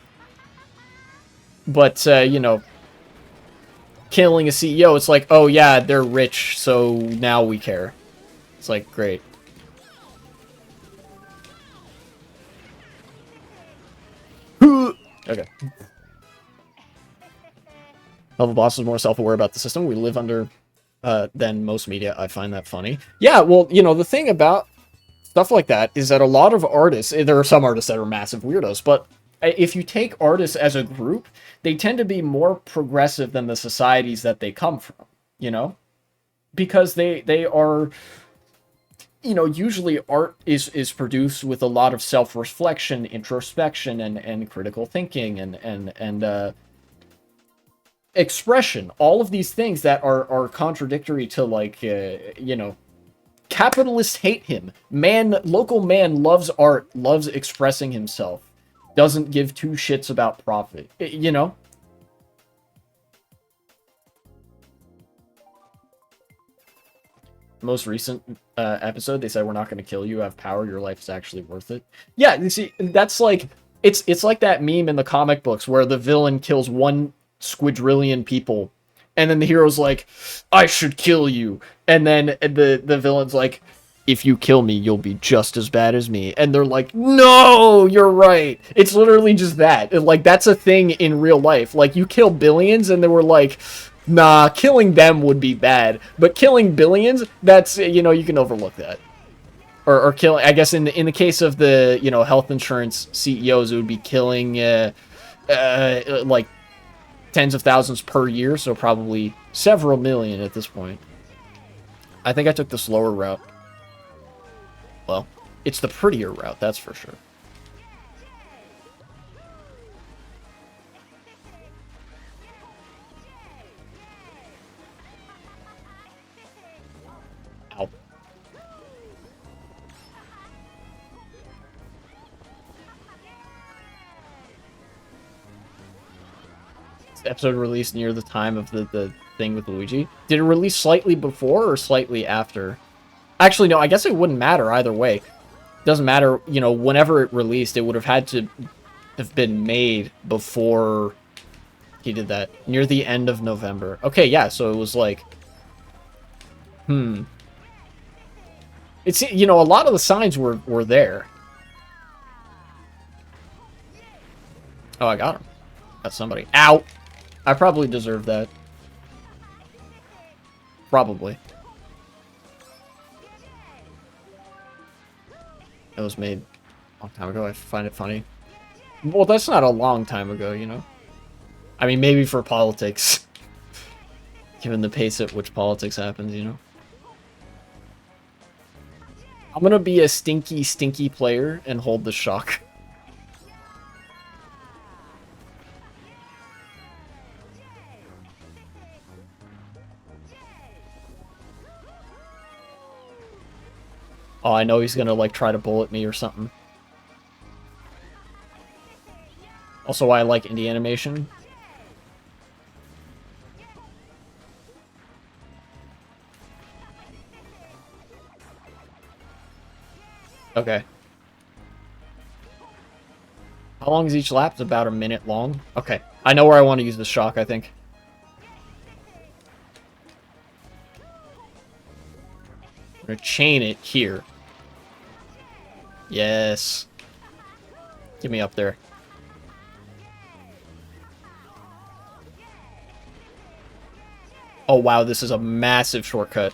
But, you know, killing a CEO, it's like, oh yeah, they're rich, so now we care. It's like, great. Okay. Level boss is more self-aware about the system we live under than most media. I find that funny. Yeah, well, you know, the thing about stuff like that is that a lot of artists, there are some artists that are massive weirdos, but if you take artists as a group, they tend to be more progressive than the societies that they come from, you know? Because they are, you know, usually art is produced with a lot of self-reflection, introspection, and critical thinking, and expression, all of these things that are contradictory to, like, you know, capitalists hate him. Local man loves art, loves expressing himself, doesn't give two shits about profit, you know? Most recent episode, they said, we're not going to kill you, have power, your life is actually worth it. Yeah, you see, that's like, it's like that meme in the comic books where the villain kills 1 squadrillion people, and then the hero's like, I should kill you, and then the villain's like, if you kill me, you'll be just as bad as me, and they're like, no, you're right. It's literally just that. Like, that's a thing in real life. Like, you kill billions, and they were like, Nah, killing them would be bad, but killing billions, that's, you know, you can overlook that. Or killing, I guess in the case of the, you know, health insurance CEOs, it would be killing, like, tens of thousands per year, so probably several million at this point. I think I took the slower route. Well, it's the prettier route, that's for sure. Ow. This episode released near the time of the thing with Luigi. Did it release slightly before or slightly after? Actually, no, I guess it wouldn't matter either way. Doesn't matter, you know, whenever it released, it would have had to have been made before he did that. Near the end of November. Okay, yeah, so it was like... It's, you know, a lot of the signs were there. Oh, I got him. Got somebody. Ow! I probably deserve that. Probably. It was made a long time ago. I find it funny. Well, that's not a long time ago, you know? I mean, maybe for politics. Given the pace at which politics happens, you know? I'm gonna be a stinky, stinky player and hold the shock. Oh, I know he's gonna, like, try to bullet me or something. Also, why I like indie animation. Okay. How long is each lap? It's about a minute long. Okay. I know where I want to use the shock, I think. I'm gonna chain it here. Yes. Get me up there. Oh, wow, this is a massive shortcut.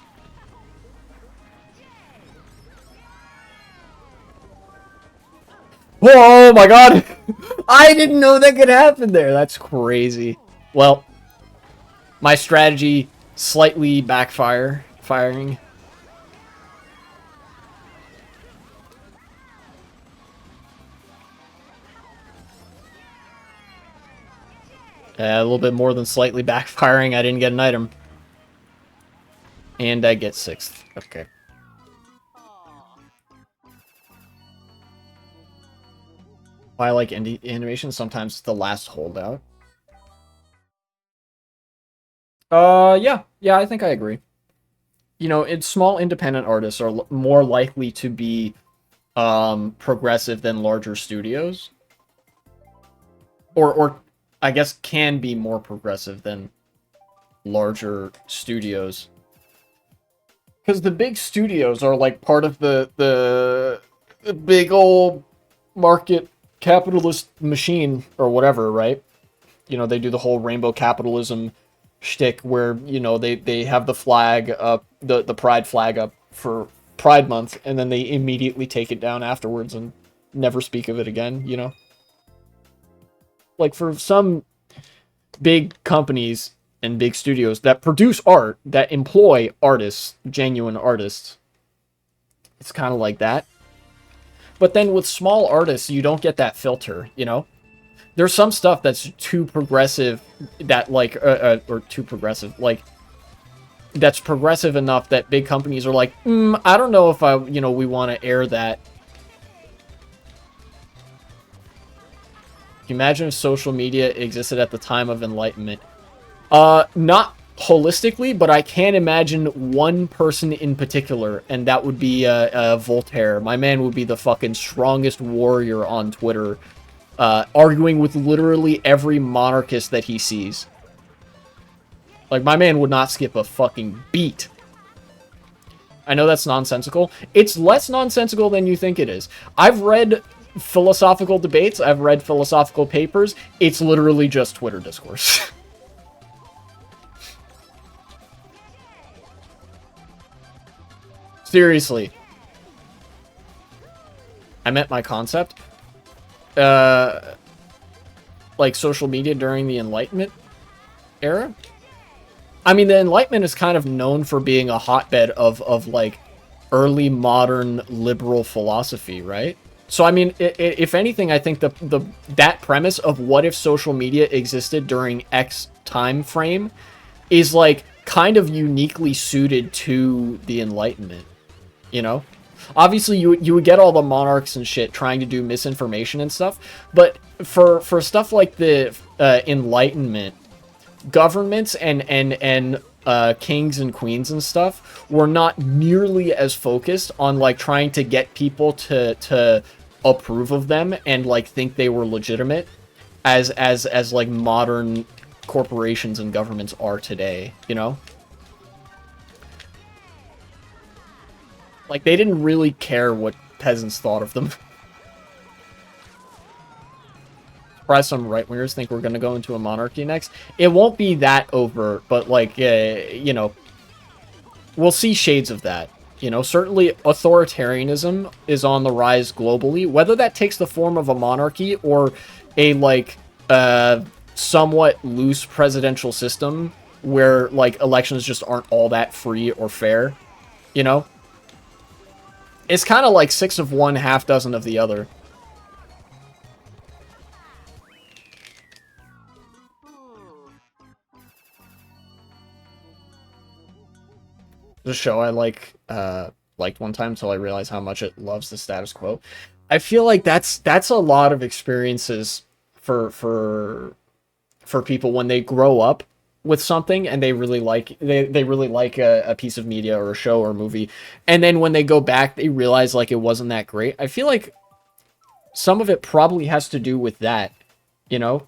Whoa, oh my god! I didn't know that could happen there. That's crazy. Well, my strategy slightly firing. A little bit more than slightly backfiring. I didn't get an item. And I get 6th. Okay. I like indie animation. Sometimes it's the last holdout. Yeah. Yeah, I think I agree. You know, small independent artists are more likely to be progressive than larger studios. Or I guess can be more progressive than larger studios. Because the big studios are like part of the big old market capitalist machine or whatever, right? You know, they do the whole rainbow capitalism shtick where, you know, they have the flag up, the pride flag up for Pride Month, and then they immediately take it down afterwards and never speak of it again, you know? Like, for some big companies and big studios that produce art, that employ artists, genuine artists, it's kind of like that. But then with small artists, you don't get that filter, you know? There's some stuff that's too progressive, that, like, or too progressive, like, that's progressive enough that big companies are like, I don't know if we want to air that. Can you imagine if social media existed at the time of Enlightenment? Not holistically, but I can imagine one person in particular, and that would be Voltaire. My man would be the fucking strongest warrior on Twitter, arguing with literally every monarchist that he sees. Like, my man would not skip a fucking beat. I know that's nonsensical. It's less nonsensical than you think it is. I've read philosophical debates. I've read philosophical papers. It's literally just Twitter discourse. Seriously. I meant my concept. Like social media during the Enlightenment era. I mean, the Enlightenment is kind of known for being a hotbed of like early modern liberal philosophy, right? So I mean, if anything, I think that premise of what if social media existed during X time frame is like kind of uniquely suited to the Enlightenment, you know? Obviously, you would get all the monarchs and shit trying to do misinformation and stuff, but for stuff like the Enlightenment, governments and kings and queens and stuff were not nearly as focused on like trying to get people to approve of them and like think they were legitimate as like modern corporations and governments are today, you know? Like, they didn't really care what peasants thought of them. Surprised some right-wingers think we're gonna go into a monarchy next. It won't be that overt, but, like, you know, we'll see shades of that. You know, certainly authoritarianism is on the rise globally. Whether that takes the form of a monarchy or a, like, somewhat loose presidential system where, like, elections just aren't all that free or fair, you know? It's kind of like 6 of one, half dozen of the other. The show I liked one time until I realized how much it loves the status quo. I feel like that's a lot of experiences for people when they grow up with something and they really like a piece of media or a show or a movie, and then when they go back they realize like it wasn't that great. I feel like some of it probably has to do with that, you know?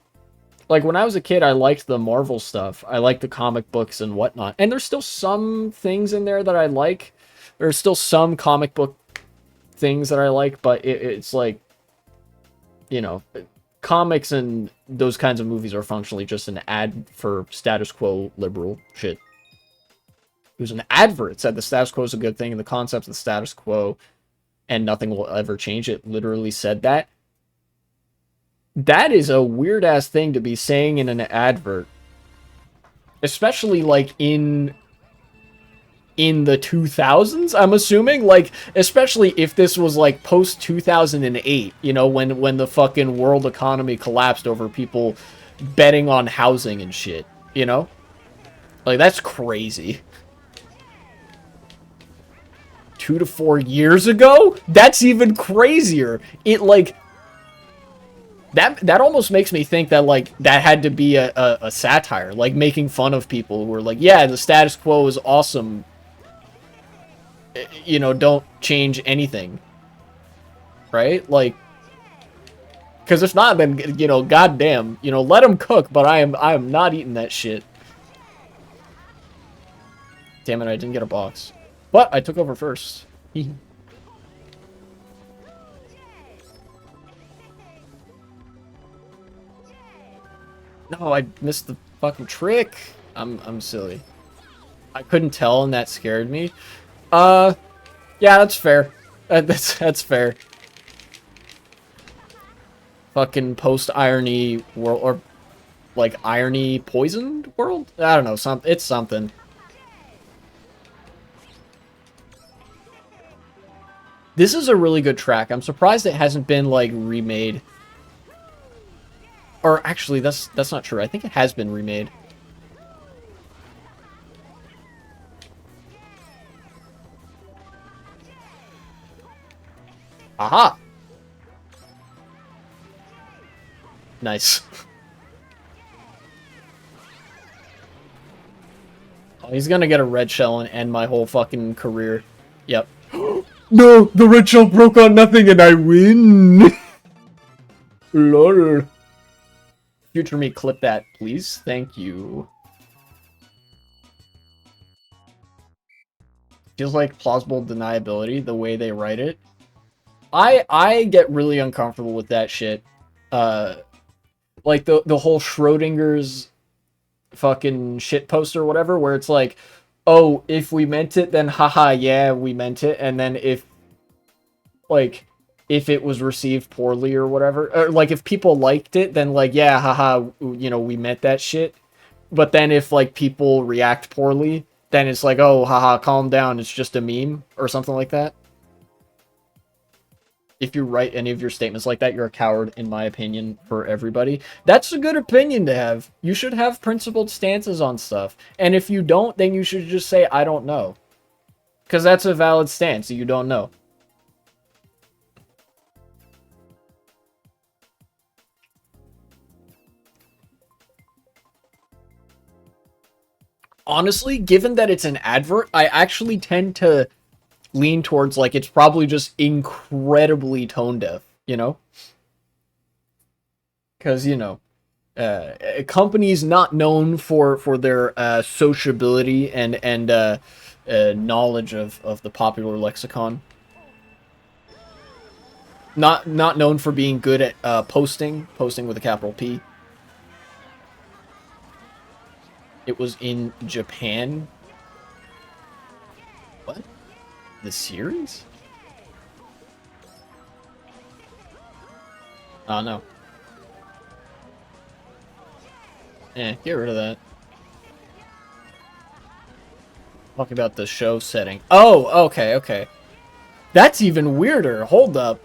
Like when I was a kid I liked the Marvel stuff, I liked the comic books and whatnot, and there's still some things in there that I like. There's still some comic book things that I like, but it's like, you know, comics and those kinds of movies are functionally just an ad for status quo liberal shit. It was an advert. It said the status quo is a good thing and the concepts of the status quo and nothing will ever change. It literally said that. That is a weird ass thing to be saying in an advert. Especially like in the 2000s, I'm assuming, like, especially if this was like post 2008, you know, when the fucking world economy collapsed over people betting on housing and shit, you know? Like, that's crazy. 2 to 4 years ago? That's even crazier. It, like, that almost makes me think that, like, that had to be a satire, like, making fun of people who were like, yeah, the status quo is awesome, you know, don't change anything, right? Like, because if not, then, you know, goddamn, you know, let them cook, but I am not eating that shit. Damn it, I didn't get a box. But I took over first. No, I missed the fucking trick. I'm silly. I couldn't tell, and that scared me. Yeah, that's fair. That's fair. Fucking post-irony world, or like irony poisoned world? I don't know, it's something. This is a really good track. I'm surprised it hasn't been like remade. Or actually, that's not true. I think it has been remade. Aha! Nice. Oh, he's gonna get a red shell and end my whole fucking career. Yep. No! The red shell broke on nothing and I win! Lol. Future me, clip that, please. Thank you. Feels like plausible deniability, the way they write it. I get really uncomfortable with that shit. Like the whole Schrodinger's fucking shit post or whatever, where it's like, oh, if we meant it, then haha, yeah, we meant it. And then like, if it was received poorly or whatever, or like if people liked it, then like, yeah, haha, we meant that shit. But then if like people react poorly, then it's like, oh, haha, calm down, it's just a meme or something like that. If you write any of your statements like that, you're a coward, in my opinion, for everybody. That's a good opinion to have. You should have principled stances on stuff. And if you don't, then you should just say, I don't know. Because that's a valid stance, you don't know. Honestly, given that it's an advert, I actually tend to lean towards, like, it's probably just incredibly tone deaf, you know? Because, a company's not known for their sociability and knowledge of the popular lexicon. Not known for being good at posting with a capital P. It was in Japan. What? The series? Oh no. Get rid of that. Talking about the show setting. Oh, okay. That's even weirder. Hold up.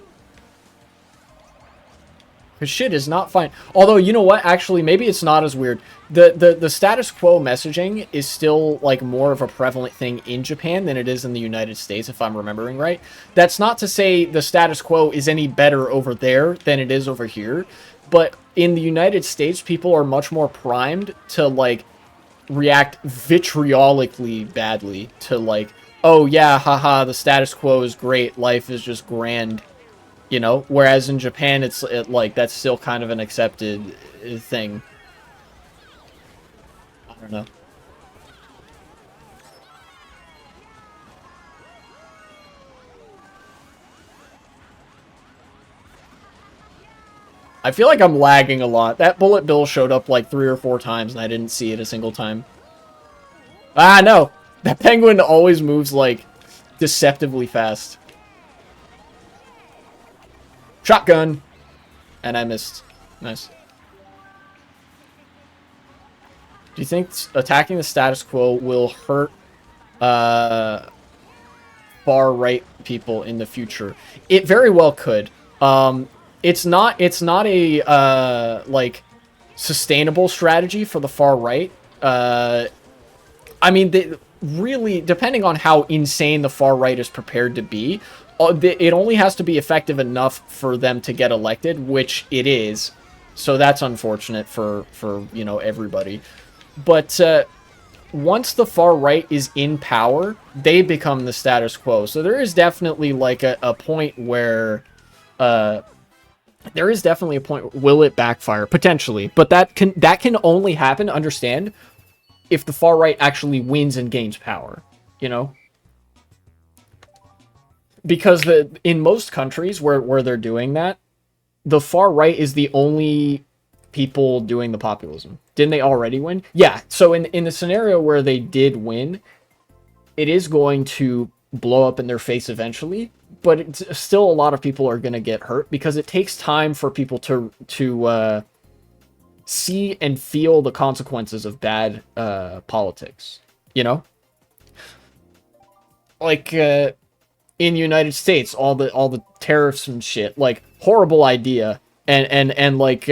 Because shit is not fine. Although, you know what? Actually, maybe it's not as weird. The status quo messaging is still, like, more of a prevalent thing in Japan than it is in the United States, if I'm remembering right. That's not to say the status quo is any better over there than it is over here. But in the United States, people are much more primed to, like, react vitriolically badly to, like, oh, yeah, haha, the status quo is great. Life is just grand. Whereas in Japan, it's like that's still kind of an accepted thing. I don't know. I feel like I'm lagging a lot. That bullet bill showed up like 3 or 4 times, and I didn't see it a single time. Ah, no! That penguin always moves, like, deceptively fast. Shotgun! And I missed. Nice. Do you think attacking the status quo will hurt far-right people in the future? It very well could. It's not a like sustainable strategy for the far right. I mean, really, depending on how insane the far right is prepared to be, it only has to be effective enough for them to get elected, which it is. So that's unfortunate for everybody. But once the far right is in power, they become the status quo. So there is definitely like a point where will it backfire potentially, but that can only happen, understand, if the far right actually wins and gains power, you know? Because in most countries where they're doing that, the far right is the only people doing the populism. Didn't they already win? Yeah. So in the scenario where they did win, it is going to blow up in their face eventually, but it's still a lot of people are going to get hurt because it takes time for people to see and feel the consequences of bad politics. You know, like in the United States, all the tariffs and shit, like horrible idea, and like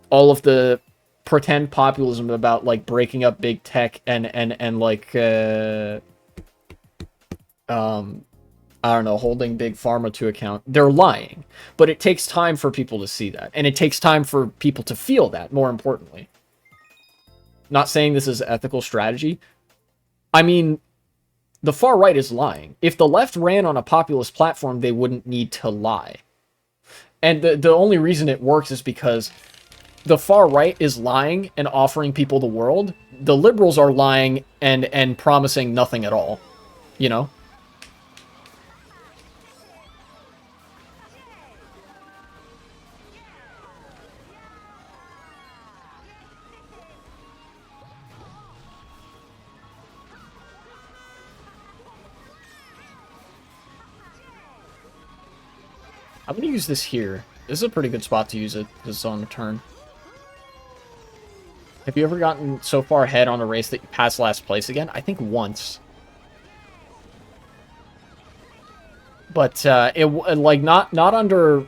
all of the pretend populism about like breaking up big tech and like I don't know, holding big pharma to account. They're lying, but it takes time for people to see that, and it takes time for people to feel that. More importantly, not saying this is ethical strategy. I mean, the far right is lying. If the left ran on a populist platform, they wouldn't need to lie. And the only reason it works is because the far right is lying and offering people the world. The liberals are lying and promising nothing at all. You know? I'm gonna use this here. This is a pretty good spot to use it, because it's on the turn. Have you ever gotten so far ahead on a race that you pass last place again? I think once. But like not under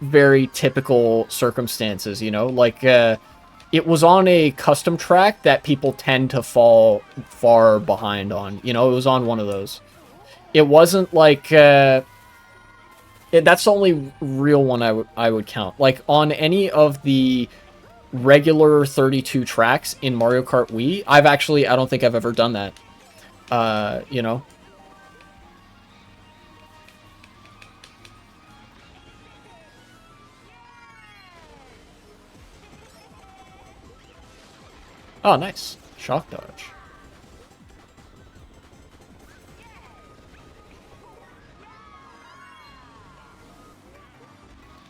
very typical circumstances, you know? Like it was on a custom track that people tend to fall far behind on. You know, it was on one of those. It wasn't like that's the only real one I would count. Like on any of the regular 32 tracks in Mario Kart Wii, I don't think I've ever done that. You know. Oh, nice. Shock dodge.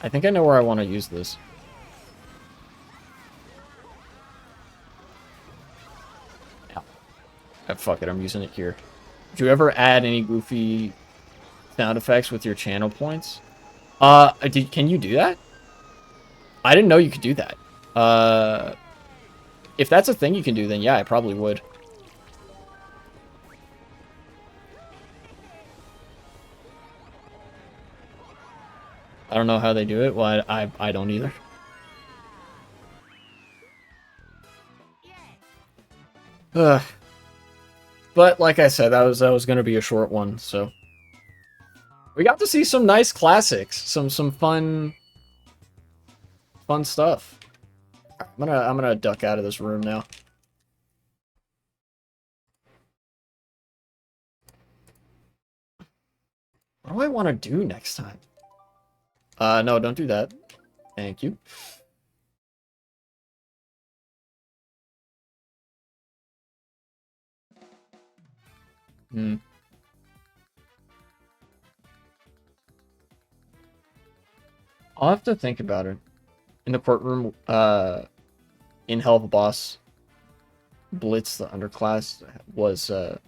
I think I know where I want to use this. Yeah. Oh, fuck it, I'm using it here. Did you ever add any goofy sound effects with your channel points? Can you do that? I didn't know you could do that. If that's a thing you can do, then yeah, I probably would. I don't know how they do it. Well, I don't either. Ugh. But like I said, that was gonna be a short one, so we got to see some nice classics, some fun stuff. I'm gonna duck out of this room now. What do I want to do next time? No, don't do that. Thank you. I'll have to think about it. In the courtroom, in Hell of a Boss, Blitz, the underclass, was had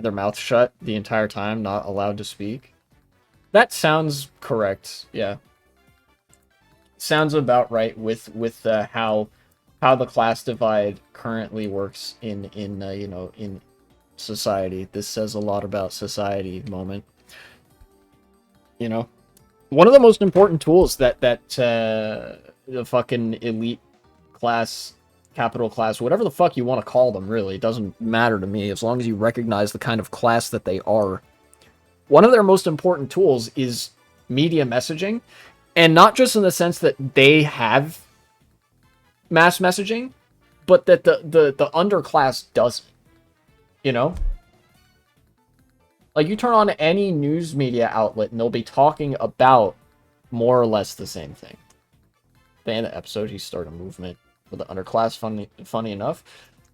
their mouth shut the entire time, not allowed to speak. That sounds correct. Yeah, sounds about right with how the class divide currently works in you know, in society. This says a lot about society. Moment. You know, one of the most important tools that the fucking elite class, capital class, whatever the fuck you want to call them, really, it doesn't matter to me as long as you recognize the kind of class that they are. One of their most important tools is media messaging, and not just in the sense that they have mass messaging, but that the underclass doesn't. You know? Like, you turn on any news media outlet and they'll be talking about more or less the same thing. At the end of the episode, he started a movement for the underclass, funny enough.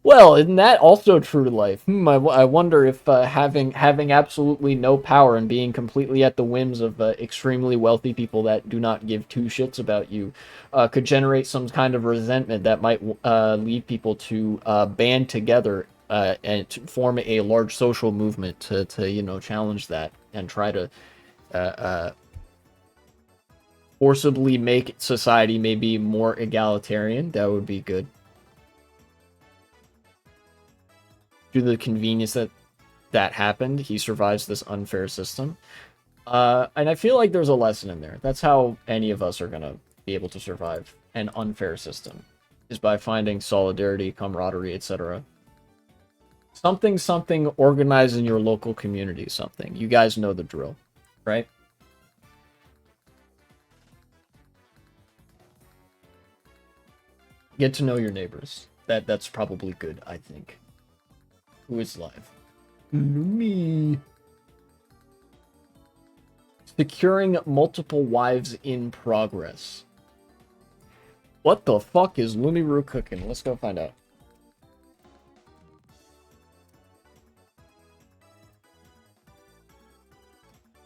Well, isn't that also true to life? I wonder if having absolutely no power and being completely at the whims of extremely wealthy people that do not give two shits about you could generate some kind of resentment that might lead people to band together and to form a large social movement to you know, challenge that and try to forcibly make society maybe more egalitarian. That would be good. Due to the convenience that happened, he survives this unfair system. And I feel like there's a lesson in there. That's how any of us are gonna be able to survive an unfair system, is by finding solidarity, camaraderie, etc. Something organized in your local community, something. You guys know the drill, right? Get to know your neighbors. That's probably good, I think. Who is live? Me. Securing multiple wives in progress. What the fuck is Lumiru cooking? Let's go find out.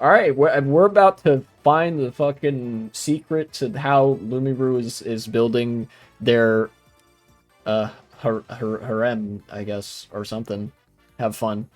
Alright, we're about to find the fucking secret to how Lumiru is building their harem, I guess, or something. Have fun.